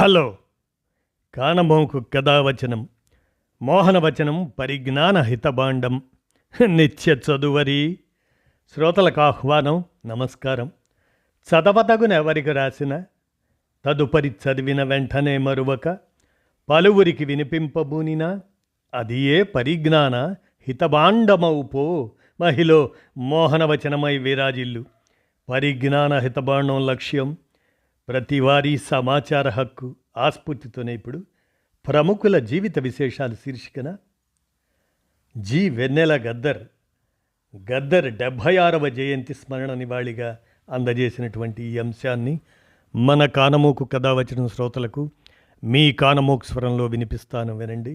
Hello కానమోకు కథావచనం మోహనవచనం పరిజ్ఞాన హితభాండం నిత్య చదువరి శ్రోతలకు ఆహ్వానం నమస్కారం. చదవతగునెవరికి రాసిన తదుపరి చదివిన వెంటనే మరువక పలువురికి వినిపింపబూనినా అది ఏ పరిజ్ఞాన హితభాండమౌపో మహిళ మోహనవచనమై విరాజిల్లు. పరిజ్ఞాన హితభాండం లక్ష్యం ప్రతివారీ సమాచార హక్కు ఆస్ఫూర్తితోనే ఇప్పుడు ప్రముఖుల జీవిత విశేషాలు శీర్షికన జి వెన్నెల గద్దర్ 76వ జయంతి స్మరణ నివాళిగా అందజేసినటువంటి ఈ అంశాన్ని మన కానమోకు కథావచనం శ్రోతలకు మీ కానమోకు స్వరంలో వినిపిస్తాను, వినండి.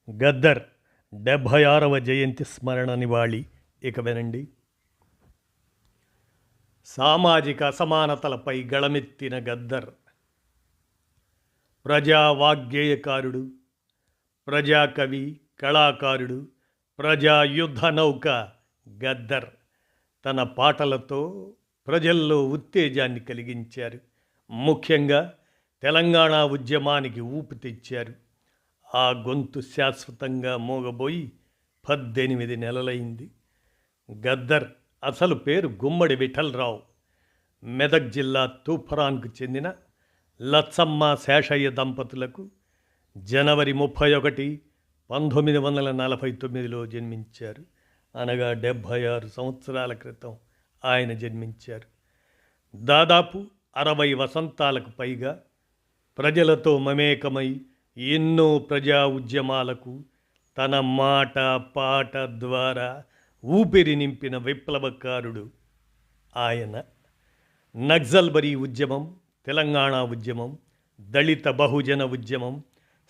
గద్దర్ 76వ జయంతి స్మరణ నివాళి. ఇక వినండి. సామాజిక అసమానతలపై గళమెత్తిన గద్దర్ ప్రజావాగ్గేయకారుడు, ప్రజాకవి, కళాకారుడు, ప్రజాయుద్ధ నౌక గద్దర్ తన పాటలతో ప్రజల్లో ఉత్తేజాన్ని కలిగించారు. ముఖ్యంగా తెలంగాణ ఉద్యమానికి ఊపు తెచ్చారు. ఆ గొంతు శాశ్వతంగా మోగబోయి 18 నెలలైంది. గద్దర్ అసలు పేరు గుమ్మడి విఠలరావు. మెదక్ జిల్లా తూఫరాన్కు చెందిన లచ్చమ్మ శేషయ్య దంపతులకు జనవరి 31, 1949లో జన్మించారు. అనగా 76 సంవత్సరాల క్రితం ఆయన జన్మించారు. దాదాపు 60 వసంతాలకు పైగా ప్రజలతో మమేకమై ఎన్నో ప్రజా ఉద్యమాలకు తన మాట పాట ద్వారా ఊపిరి నింపిన విప్లవకారుడు ఆయన. నక్సల్బరీ ఉద్యమం, తెలంగాణ ఉద్యమం, దళిత బహుజన ఉద్యమం,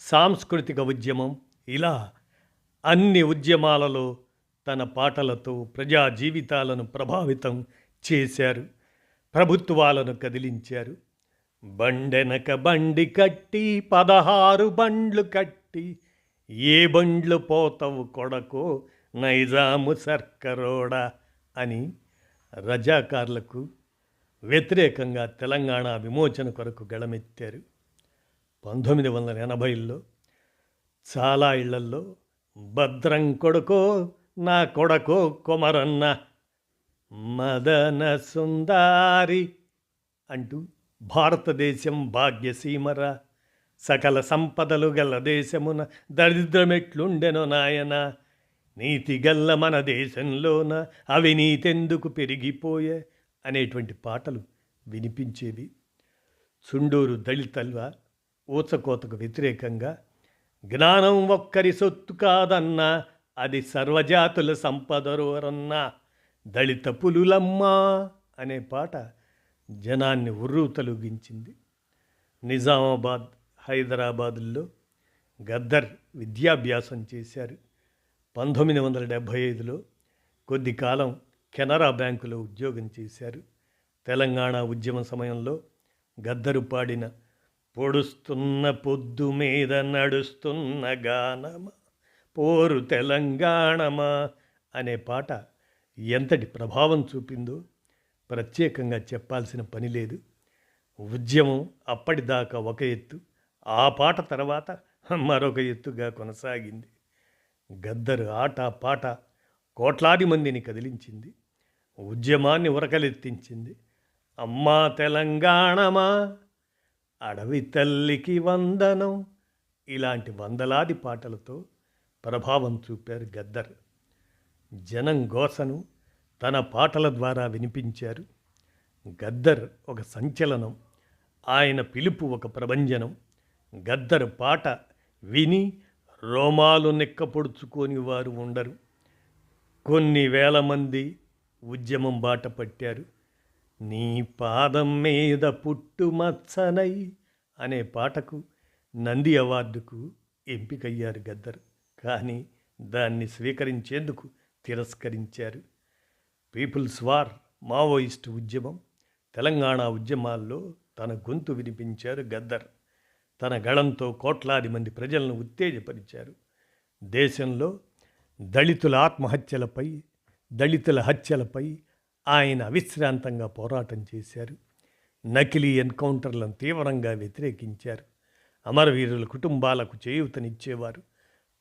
సాంస్కృతిక ఉద్యమం, ఇలా అన్ని ఉద్యమాలలో తన పాటలతో ప్రజా జీవితాలను ప్రభావితం చేశారు. ప్రభుత్వాలను కదిలించారు. బండెనక బండి కట్టి 16 బండ్లు కట్టి ఏ బండ్లు పోతవు కొడకో నైజాము సర్కరోడా అని రజాకార్లకు వ్యతిరేకంగా తెలంగాణ విమోచన కొరకు గళమెత్తారు. 1980లో చాలా ఇళ్లల్లో భద్రం కొడుకో నా కొడకో కొమరన్న మదన సుందారి అంటూ భారతదేశం భాగ్యసీమరా, సకల సంపదలు గల దేశమున దరిద్రమెట్లుండెనో నాయన, నీతిగల్ల మన దేశంలోన అవినీతెందుకు పెరిగిపోయే అనేటువంటి పాటలు వినిపించేవి. చుండూరు దళితల్వ ఊచకోతకు వ్యతిరేకంగా జ్ఞానం ఒక్కరి సొత్తు కాదన్నా అది సర్వజాతుల సంపదరోరన్నా దళిత పులులమ్మా అనే పాట జనాన్ని ఉర్రూతలూగించింది. నిజామాబాద్, హైదరాబాదుల్లో గద్దర్ విద్యాభ్యాసం చేశారు. 1975లో కొద్ది కాలం కెనరా బ్యాంకులో ఉద్యోగం చేశారు. తెలంగాణ ఉద్యమ సమయంలో గద్దరు పాడిన పొడుస్తున్న పొద్దు మీద నడుస్తున్న గానమా పోరు తెలంగాణమా అనే పాట ఎంతటి ప్రభావం చూపిందో ప్రత్యేకంగా చెప్పాల్సిన పని లేదు. ఉద్యమం అప్పటిదాకా ఒక ఎత్తు, ఆ పాట తర్వాత మరొక ఎత్తుగా కొనసాగింది. గద్దరు ఆట పాట కోట్లాది మందిని కదిలించింది. ఉద్యమాన్ని ఉరకలెత్తించింది. అమ్మా తెలంగాణమా, అడవి తల్లికి వందనం, ఇలాంటి వందలాది పాటలతో ప్రభావం చూపారు గద్దర్. జనం గోసను తన పాటల ద్వారా వినిపించారు. గద్దర్ ఒక సంచలనం, ఆయన పిలుపు ఒక ప్రభంజనం. గద్దర్ పాట విని రోమాలు నెక్కపొడుచుకొని వారు ఉండరు. కొన్ని వేల మంది ఉద్యమం బాట పట్టారు. నీ పాదం మీద పుట్టుమచ్చనై అనే పాటకు నంది అవార్డుకు ఎంపికయ్యారు గద్దర్. కానీ దాన్ని స్వీకరించేందుకు తిరస్కరించారు. పీపుల్స్ వార్, మావోయిస్టు ఉద్యమం, తెలంగాణ ఉద్యమాల్లో తన గొంతు వినిపించారు గద్దర్. తన గళంతో కోట్లాది మంది ప్రజలను ఉత్తేజపరిచారు. దేశంలో దళితుల ఆత్మహత్యలపై, దళితుల హత్యలపై ఆయన అవిశ్రాంతంగా పోరాటం చేశారు. నకిలీ ఎన్కౌంటర్లను తీవ్రంగా వ్యతిరేకించారు. అమరవీరుల కుటుంబాలకు చేయూతనిచ్చేవారు.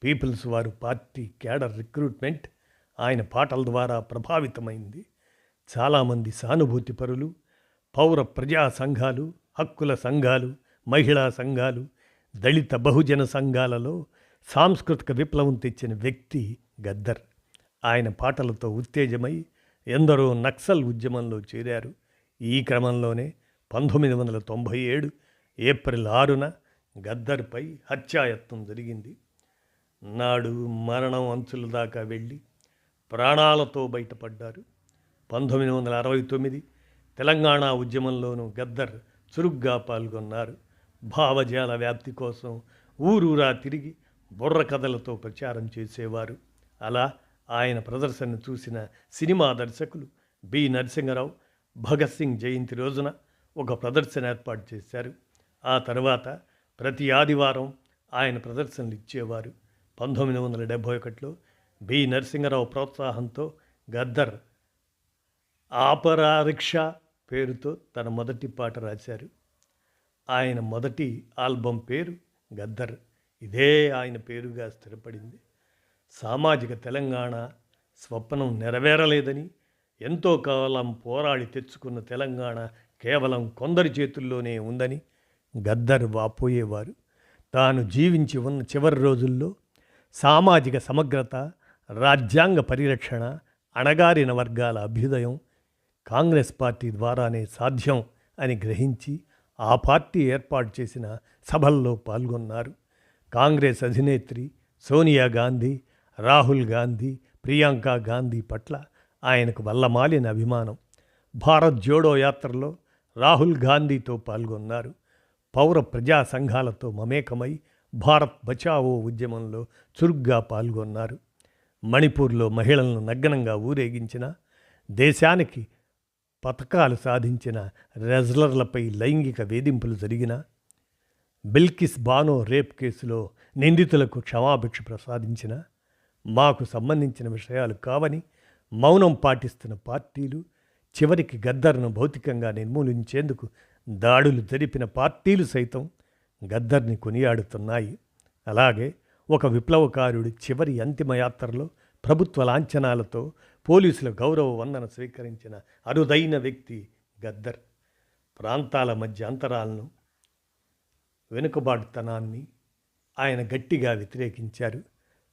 పీపుల్స్ వారు పార్టీ క్యాడర్ రిక్రూట్మెంట్ ఆయన పాటల ద్వారా ప్రభావితమైంది. చాలామంది సానుభూతి పరులు, పౌర ప్రజా సంఘాలు, హక్కుల సంఘాలు, మహిళా సంఘాలు, దళిత బహుజన సంఘాలలో సాంస్కృతిక విప్లవం తెచ్చిన వ్యక్తి గద్దర్. ఆయన పాటలతో ఉత్తేజమై ఎందరో నక్సల్ ఉద్యమంలో చేరారు. ఈ క్రమంలోనే 1997 ఏప్రిల్ 6న గద్దర్పై హత్యాయత్నం జరిగింది. నాడు మరణం అంచుల దాకా వెళ్ళి ప్రాణాలతో బయటపడ్డారు. 1969 తెలంగాణ ఉద్యమంలోనూ గద్దర్ చురుగ్గా పాల్గొన్నారు. భావజాల వ్యాప్తి కోసం ఊరూరా తిరిగి బుర్ర కథలతో ప్రచారం చేసేవారు. అలా ఆయన ప్రదర్శనను చూసిన సినిమా దర్శకులు బి నరసింహరావు భగత్ సింగ్ జయంతి రోజున ఒక ప్రదర్శన ఏర్పాటు చేశారు. ఆ తర్వాత ప్రతి ఆదివారం ఆయన ప్రదర్శనలు ఇచ్చేవారు. 1971లో బి నరసింహరావు ప్రోత్సాహంతో గద్దర్ ఆపరా రిక్షా పేరుతో తన మొదటి పాట రాశారు. ఆయన మొదటి ఆల్బం పేరు గద్దర్. ఇదే ఆయన పేరుగా స్థిరపడింది. సామాజిక తెలంగాణ స్వప్నం నెరవేరలేదని, ఎంతో కాలం పోరాడి తెచ్చుకున్న తెలంగాణ కేవలం కొందరి చేతుల్లోనే ఉందని గద్దర్ వాపోయేవారు. తాను జీవించి ఉన్న చివరి రోజుల్లో సామాజిక సమగ్రత, రాజ్యాంగ పరిరక్షణ, అణగారిన వర్గాల అభ్యుదయం కాంగ్రెస్ పార్టీ ద్వారానే సాధ్యం అని గ్రహించి ఆ పార్టీ ఏర్పాటు చేసిన సభల్లో పాల్గొన్నారు. కాంగ్రెస్ అధినేత్రి సోనియా గాంధీ, రాహుల్ గాంధీ, ప్రియాంక గాంధీ పట్ల ఆయనకు వల్లమాలిన అభిమానం. భారత్ జోడో యాత్రలో రాహుల్ గాంధీతో పాల్గొన్నారు. పౌర ప్రజా సంఘాలతో మమేకమై భారత్ బచావో ఉద్యమంలో చురుగ్గా పాల్గొన్నారు. మణిపూర్లో మహిళలను నగ్నంగా ఊరేగించిన, దేశానికి పథకాలు సాధించిన, రెజ్లర్లపై లైంగిక వేధింపులు జరిగిన, బిల్కిస్ బానో రేప్ కేసులో నిందితులకు క్షమాభిక్ష ప్రసాదించిన, మాకు సంబంధించిన విషయాలు కావని మౌనం పాటిస్తున్న పార్టీలు, చివరికి గద్దర్ను భౌతికంగా నిర్మూలించేందుకు దాడులు జరిపిన పార్టీలు సైతం గద్దర్ని కొనియాడుతున్నాయి. అలాగే ఒక విప్లవకారుడి చివరి అంతిమయాత్రలో ప్రభుత్వ లాంఛనాలతో పోలీసుల గౌరవ వందన స్వీకరించిన అరుదైన వ్యక్తి గద్దర్. ప్రాంతాల మధ్య అంతరాలను, వెనుకబాటుతనాన్ని ఆయన గట్టిగా వ్యతిరేకించారు.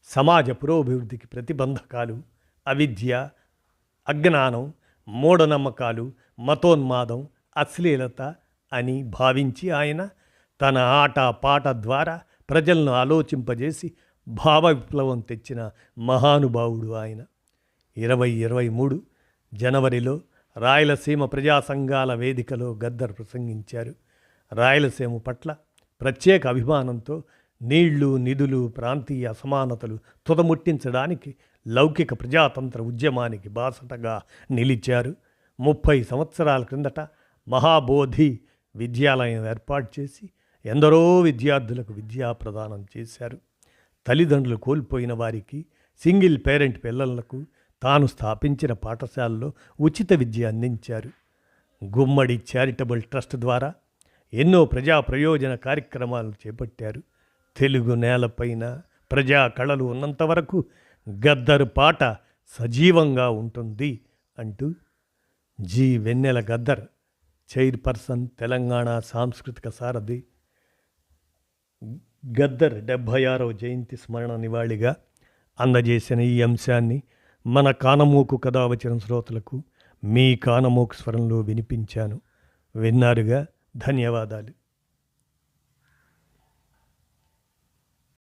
సమాజ పురోభివృద్ధికి ప్రతిబంధకాలు అవిద్య, అజ్ఞానం, మూఢనమ్మకాలు, మతోన్మాదం, అశ్లీలత అని భావించి ఆయన తన ఆట పాట ద్వారా ప్రజలను ఆలోచింపజేసి భావ విప్లవం తెచ్చిన మహానుభావుడు ఆయన. 2023 జనవరిలో రాయలసీమ ప్రజా సంఘాల వేదికలో గద్దర్ ప్రసంగించారు. రాయలసీమ పట్ల ప్రత్యేక అభిమానంతో నీళ్లు, నిధులు, ప్రాంతీయ అసమానతలు తుదముట్టించడానికి లౌకిక ప్రజాతంత్ర ఉద్యమానికి బాసటగా నిలిచారు. 30 సంవత్సరాల క్రిందట మహాబోధి విద్యాలయం ఏర్పాటు చేసి ఎందరో విద్యార్థులకు విద్యా ప్రదానం చేశారు. తల్లిదండ్రులు కోల్పోయిన వారికి, సింగిల్ పేరెంట్ పిల్లలకు తాను స్థాపించిన పాఠశాలలో ఉచిత విద్య అందించారు. గుమ్మడి చారిటబుల్ ట్రస్ట్ ద్వారా ఎన్నో ప్రజా ప్రయోజన కార్యక్రమాలు చేపట్టారు. తెలుగు నేలపైన ప్రజా కళలు ఉన్నంత వరకు గద్దర్ పాట సజీవంగా ఉంటుంది అంటూ జి వెన్నెల గద్దర్, చైర్పర్సన్, తెలంగాణ సాంస్కృతిక సారథి, గద్దర్ 76వ జయంతి స్మరణ నివాళిగా అందజేసిన ఈ అంశాన్ని మన కానమోకు కథావచన శ్రోతలకు మీ కానమోకు స్వరంలో వినిపించాను. విన్నారుగా, ధన్యవాదాలు.